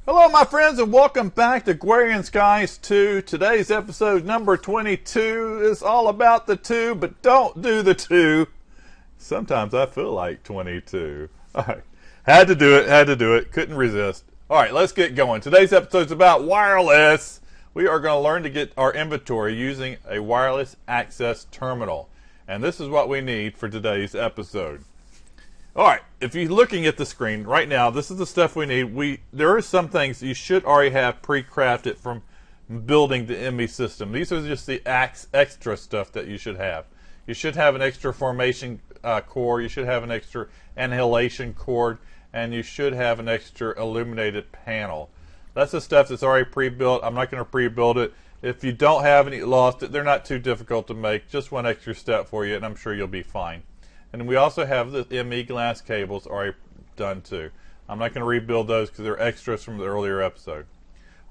Hello my friends and welcome back to Agrarian Skies 2. Today's episode number 22 is all about the 2, but don't do the 2. Sometimes I feel like 22. Alright, had to do it, couldn't resist. Alright, let's get going. Today's episode is about wireless. We are going to learn to get our inventory using a wireless access terminal. And this is what we need for today's episode. Alright, if you're looking at the screen right now, this is the stuff we need. There are some things you should already have pre-crafted from building the ME system. These are just the extra stuff that you should have. You should have an extra formation core, you should have an extra annihilation cord, and you should have an extra illuminated panel. That's the stuff that's already pre-built. I'm not going to pre-build it. If you don't have any, lost it, they're not too difficult to make. Just one extra step for you, and I'm sure you'll be fine. And we also have the ME glass cables already done too. I'm not going to rebuild those because they're extras from the earlier episode.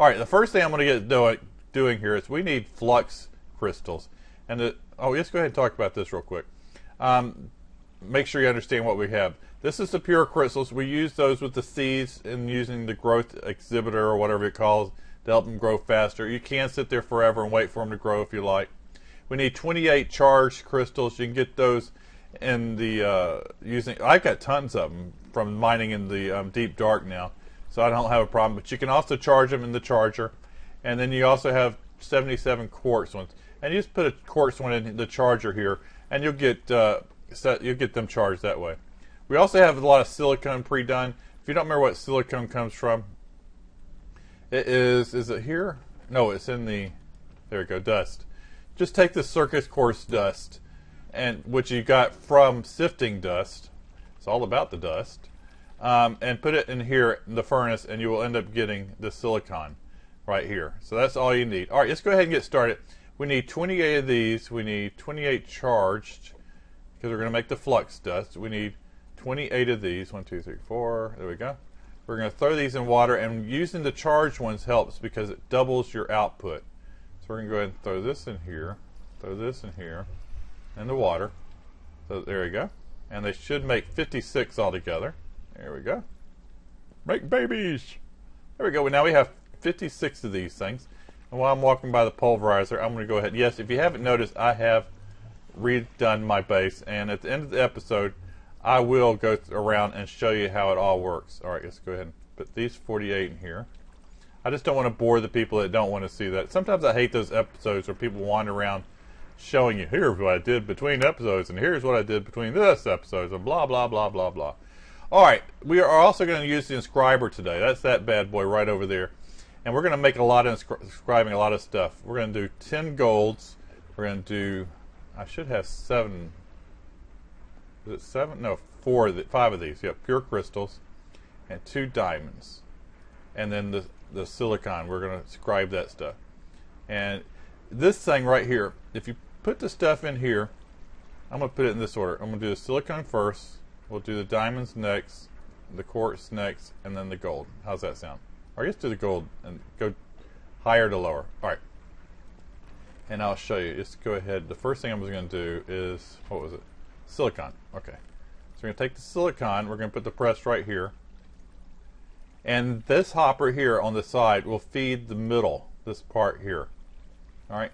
Alright, the first thing I'm going to get doing here is we need flux crystals. And let's go ahead and talk about this real quick. Make sure you understand what we have. This is the pure crystals. We use those with the seeds and using the growth exhibitor or whatever it calls to help them grow faster. You can sit there forever and wait for them to grow if you like. We need 28 charged crystals. You can get those in the I've got tons of them from mining in the deep dark now, so I don't have a problem. But you can also charge them in the charger, and then you also have 77 quartz ones, and you just put a quartz one in the charger here, and you'll get them charged that way. We also have a lot of silicone pre-done. If you don't remember what silicone comes from, it is it here? No, it's in the, there we go, dust. Just take the circuit course dust, and which you got from sifting dust. It's all about the dust. And put it in here in the furnace, and you will end up getting the silicon right here. So that's all you need. All right, let's go ahead and get started. We need 28 of these. We need 28 charged because we're going to make the flux dust. We need 28 of these. 1, 2, 3, 4. There we go. We're going to throw these in water, and using the charged ones helps because it doubles your output. So we're going to go ahead and throw this in here, throw this in here, and the water. So there we go. And they should make 56 altogether. There we go. Make babies. There we go. Now we have 56 of these things. And while I'm walking by the pulverizer, I'm going to go ahead. Yes, if you haven't noticed, I have redone my base. And at the end of the episode, I will go around and show you how it all works. All right, let's go ahead and put these 48 in here. I just don't want to bore the people that don't want to see that. Sometimes I hate those episodes where people wander around showing you, here's what I did between episodes, and here's what I did between this episodes, and blah, blah, blah, blah, blah. Alright, we are also going to use the inscriber today. That's that bad boy right over there. And we're going to make a lot of inscribing a lot of stuff. We're going to do 10 golds. We're going to do, I should have 7. Is it 7? No, 5 of these. Yep, pure crystals. And 2 diamonds. And then the silicon, we're going to scribe that stuff. And this thing right here, if you put the stuff in here, I'm going to put it in this order. I'm going to do the silicon first, we'll do the diamonds next, the quartz next, and then the gold. How's that sound? Or just do the gold and go higher to lower. Alright. And I'll show you. Just go ahead. The first thing I'm going to do is, what was it? Silicon. Okay. So we're going to take the silicon, we're going to put the press right here. And this hopper here on the side will feed the middle, this part here. Alright.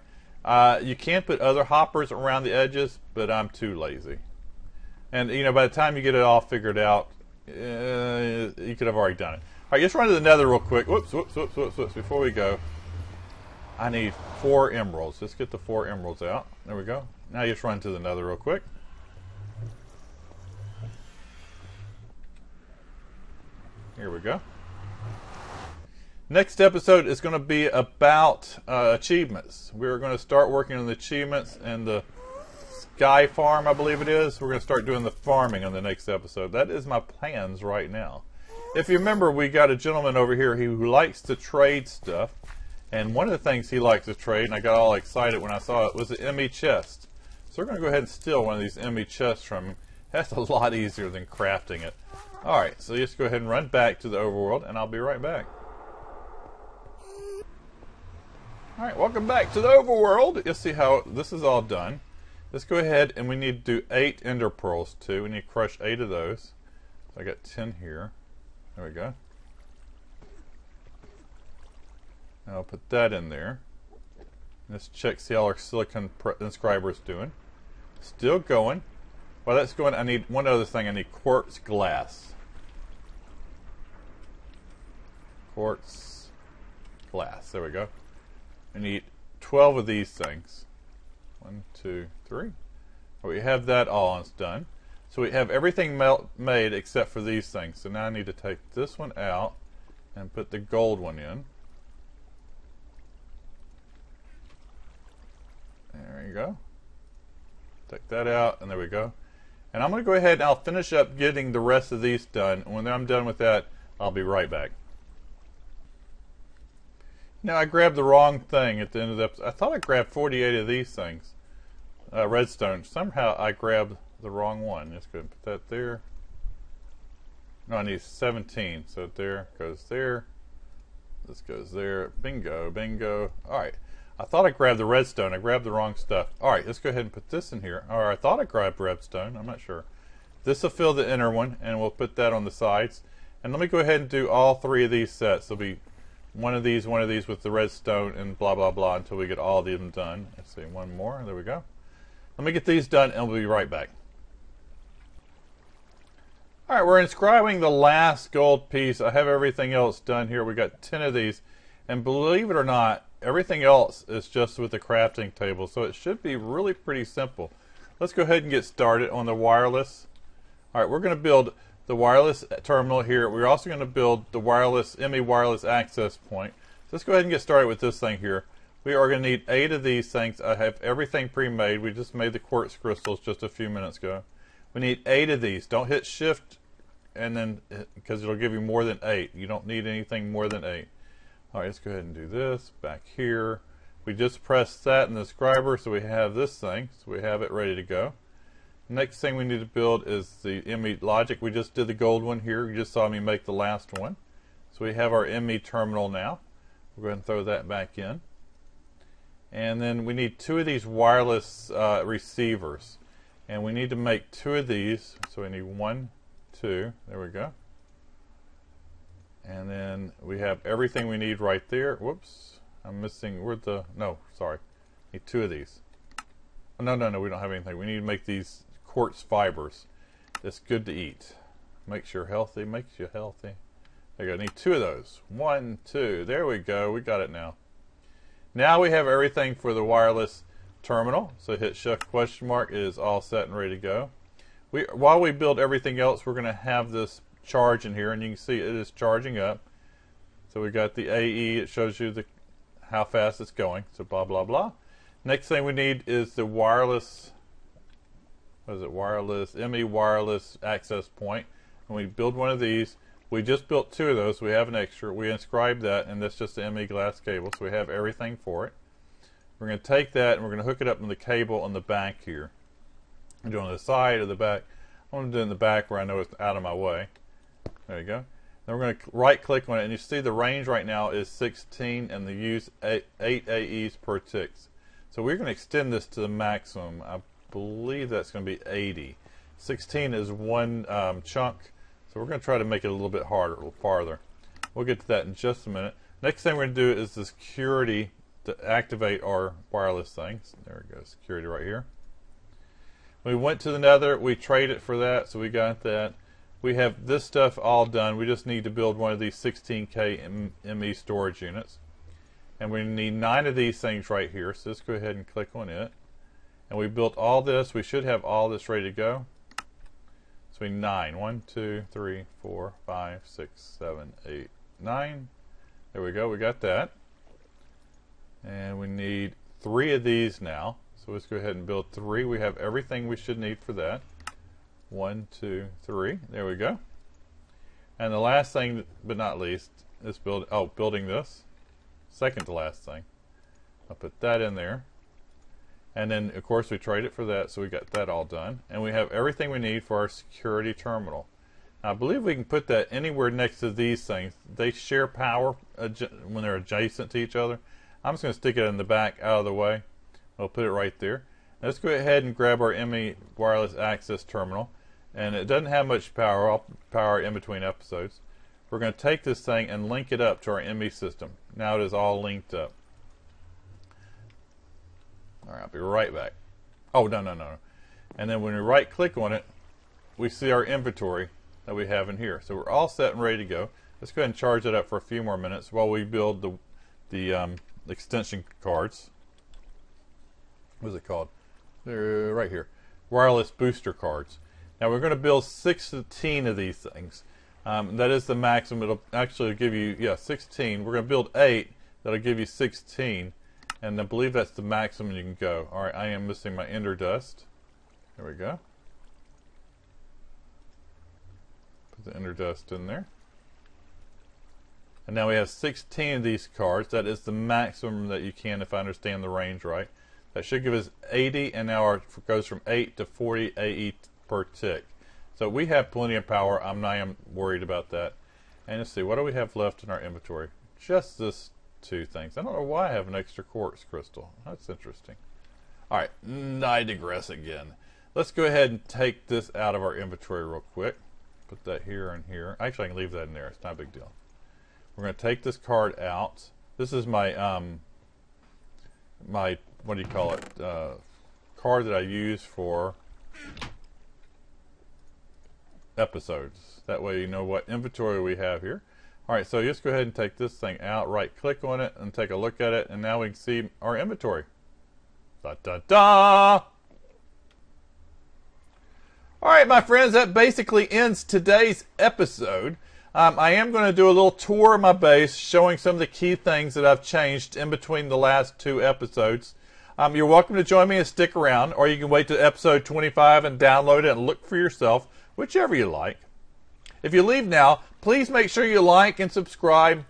You can put other hoppers around the edges, but I'm too lazy. And you know, by the time you get it all figured out, you could have already done it. Alright, let's run to the nether real quick. Whoops. Before we go, I need 4 emeralds. Let's get the 4 emeralds out. There we go. Now just run to the nether real quick. Here we go. Next episode is going to be about achievements. We're going to start working on the achievements and the sky farm, I believe it is. We're going to start doing the farming on the next episode. That is my plans right now. If you remember, we got a gentleman over here who likes to trade stuff. And one of the things he likes to trade, and I got all excited when I saw it, was the ME chest. So we're going to go ahead and steal one of these ME chests from him. That's a lot easier than crafting it. Alright, so let's go ahead and run back to the overworld, and I'll be right back. Alright, welcome back to the overworld. You'll see how this is all done. Let's go ahead and we need to do 8 ender pearls too. We need to crush 8 of those. So I got 10 here. There we go. I'll put that in there. Let's check, see how our silicon inscriber is doing. Still going. While that's going, I need one other thing. I need quartz glass. Quartz glass. There we go. I need 12 of these things. 1, 2, 3. We have that all and it's done. So we have everything made except for these things. So now I need to take this one out and put the gold one in. There you go. Take that out, and there we go. And I'm going to go ahead and I'll finish up getting the rest of these done. When I'm done with that, I'll be right back. Now I grabbed the wrong thing at the end of the episode. I thought I grabbed 48 of these things. Redstone. Somehow I grabbed the wrong one. Let's go ahead and put that there. No, I need 17. So there goes there. This goes there. Bingo, bingo. Alright. I thought I grabbed the redstone. I grabbed the wrong stuff. Alright, let's go ahead and put this in here. Or I thought I grabbed redstone. I'm not sure. This will fill the inner one, and we'll put that on the sides. And let me go ahead and do all 3 of these sets. There'll be one of these with the redstone, and blah, blah, blah, until we get all of them done. Let's see, one more. There we go. Let me get these done, and we'll be right back. Alright, we're inscribing the last gold piece. I have everything else done here. We got 10 of these. And believe it or not, everything else is just with the crafting table. So it should be really pretty simple. Let's go ahead and get started on the wireless. Alright, we're going to build the wireless terminal here. We're also going to build the wireless ME wireless access point. So let's go ahead and get started with this thing here. We are going to need 8 of these things. I have everything pre-made. We just made the quartz crystals just a few minutes ago. We need 8 of these. Don't hit shift and then, because it'll give you more than 8. You don't need anything more than 8. Alright, let's go ahead and do this back here. We just pressed that in the scriber, so we have this thing. So we have it ready to go. Next thing we need to build is the ME logic. We just did the gold one here. You just saw me make the last one. So we have our ME terminal now. We'll go ahead and throw that back in. And then we need 2 of these wireless receivers. And we need to make 2 of these. So we need 1, 2. There we go. And then we have everything we need right there. Whoops. I'm missing. Where's the... No, sorry. Need 2 of these. Oh, no, we don't have anything. We need to make these quartz fibers. That's good to eat. Makes you healthy. Makes you healthy. There you go. Need 2 of those. 1, 2. There we go. We got it now. Now we have everything for the wireless terminal. So hit shift question mark. It is all set and ready to go. While we build everything else, we're going to have this charge in here, and you can see it is charging up. So we got the AE. It shows you how fast it's going. So blah, blah, blah. Next thing we need is the wireless, what is it, wireless, ME wireless access point. And we build one of these. We just built 2 of those, so we have an extra. We inscribed that, and that's just the ME glass cable, so we have everything for it. We're going to take that, and we're going to hook it up in the cable on the back here. I'm doing the side or the back. I want to do it in the back where I know it's out of my way. There you go. Then we're going to right click on it, and you see the range right now is 16, and they use 8 AEs per ticks. So we're going to extend this to the maximum. I believe that's going to be 80. 16 is one chunk, so we're going to try to make it a little bit harder, a little farther. We'll get to that in just a minute. Next thing we're going to do is the security to activate our wireless things. There we go, security right here. We went to the nether, we traded for that, so we got that. We have this stuff all done. We just need to build one of these 16K ME storage units. And we need 9 of these things right here. So let's go ahead and click on it. And we built all this. We should have all this ready to go. So we need 9. 1, 2, 3, 4, 5, 6, 7, 8, 9. There we go. We got that. And we need 3 of these now. So let's go ahead and build 3. We have everything we should need for that. 1, 2, 3. There we go. And the last thing, but not least, is building this. Second to last thing. I'll put that in there. And then, of course, we trade it for that, so we got that all done. And we have everything we need for our security terminal. Now, I believe we can put that anywhere next to these things. They share power when they're adjacent to each other. I'm just going to stick it in the back out of the way. We'll put it right there. Let's go ahead and grab our ME wireless access terminal. And it doesn't have much power. I'll power in between episodes. We're going to take this thing and link it up to our ME system. Now it is all linked up. All right, I'll be right back. Oh, no. And then when we right click on it, we see our inventory that we have in here. So we're all set and ready to go. Let's go ahead and charge it up for a few more minutes while we build the extension cards. What is it called? They're right here. Wireless booster cards. Now we're going to build 16 of these things. That is the maximum. It'll actually give you, 16. We're going to build 8. That'll give you 16. And I believe that's the maximum you can go. Alright, I am missing my ender dust. There we go. Put the ender dust in there. And now we have 16 of these cards. That is the maximum that you can, if I understand the range right. That should give us 80, and now it goes from 8 to 40 AE per tick. So we have plenty of power. I'm not worried about that. And let's see, what do we have left in our inventory? Just this 2 things. I don't know why I have an extra quartz crystal. That's interesting. Alright, I digress again. Let's go ahead and take this out of our inventory real quick. Put that here and here. Actually, I can leave that in there. It's not a big deal. We're going to take this card out. This is my, what do you call it, card that I use for episodes. That way you know what inventory we have here. Alright, so just go ahead and take this thing out, right click on it and take a look at it, and now we can see our inventory. Da da da! Alright my friends, that basically ends today's episode. I am going to do a little tour of my base, showing some of the key things that I've changed in between the last 2 episodes. You're welcome to join me and stick around, or you can wait to episode 25 and download it and look for yourself, whichever you like. If you leave now, please make sure you like and subscribe.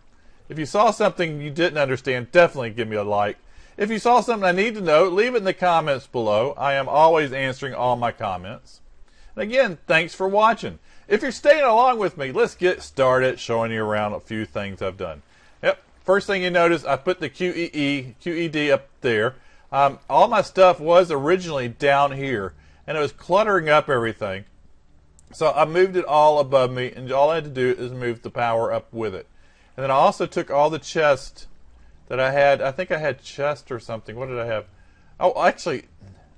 If you saw something you didn't understand, definitely give me a like. If you saw something I need to know, leave it in the comments below. I am always answering all my comments. And again, thanks for watching. If you're staying along with me, let's get started showing you around a few things I've done. Yep, first thing you notice, I put the QED up there. All my stuff was originally down here, and it was cluttering up everything. So I moved it all above me, and all I had to do is move the power up with it. And then I also took all the chests that I had. I think I had chest or something. What did I have? Oh, actually,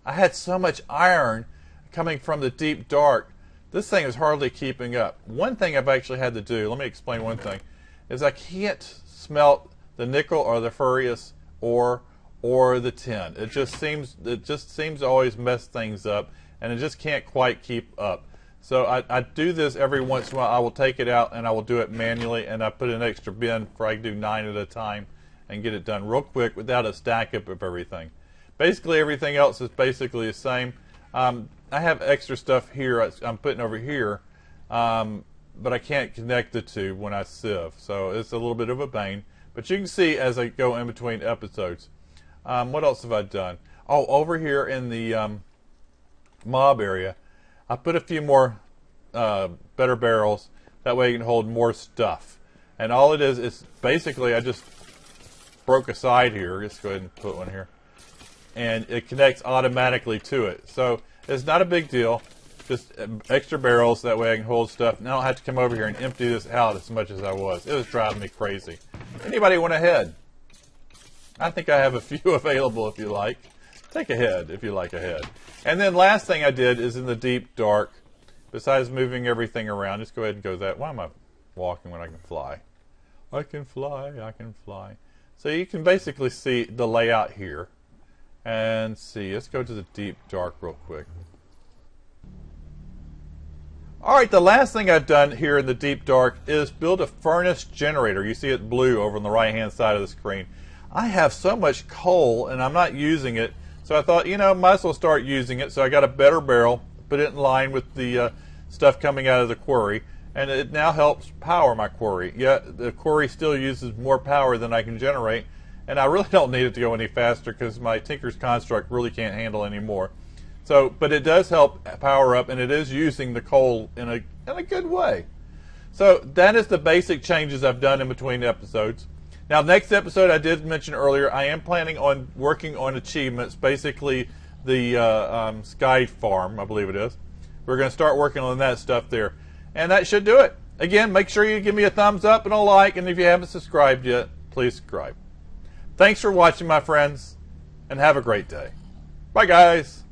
I had so much iron coming from the deep dark. This thing is hardly keeping up. One thing I've actually had to do, let me explain one thing, is I can't smelt the nickel or the ferrous ore or the tin. It just seems to always mess things up, and it just can't quite keep up. So I do this every once in a while. I will take it out and I will do it manually, and I put an extra bin for I can do 9 at a time and get it done real quick without a stack up of everything. Basically everything else is basically the same. I have extra stuff here I'm putting over here, but I can't connect the 2 when I sieve, so it's a little bit of a pain. But you can see as I go in between episodes. What else have I done? Oh, over here in the mob area, I put a few more better barrels. That way you can hold more stuff. And all it is basically I just broke a side here. Just go ahead and put one here. And it connects automatically to it. So it's not a big deal. Just extra barrels. That way I can hold stuff. And I don't have to come over here and empty this out as much as I was. It was driving me crazy. Anybody want a head? I think I have a few available if you like. Take a head if you like a head. And then last thing I did is in the deep dark, besides moving everything around, just go ahead and go that. Why am I walking when I can fly? I can fly, I can fly. So you can basically see the layout here. And see, let's go to the deep dark real quick. Alright, the last thing I've done here in the deep dark is build a furnace generator. You see it blue over on the right hand side of the screen. I have so much coal and I'm not using it, so I thought, might as well start using it. So I got a better barrel, put it in line with the stuff coming out of the quarry, and it now helps power my quarry. Yet the quarry still uses more power than I can generate, and I really don't need it to go any faster because my Tinker's Construct really can't handle any more. So, but it does help power up, and it is using the coal in a good way. So that is the basic changes I've done in between episodes. Now, next episode, I did mention earlier, I am planning on working on achievements, basically the Sky Farm, I believe it is. We're going to start working on that stuff there. And that should do it. Again, make sure you give me a thumbs up and a like, and if you haven't subscribed yet, please subscribe. Thanks for watching, my friends, and have a great day. Bye, guys.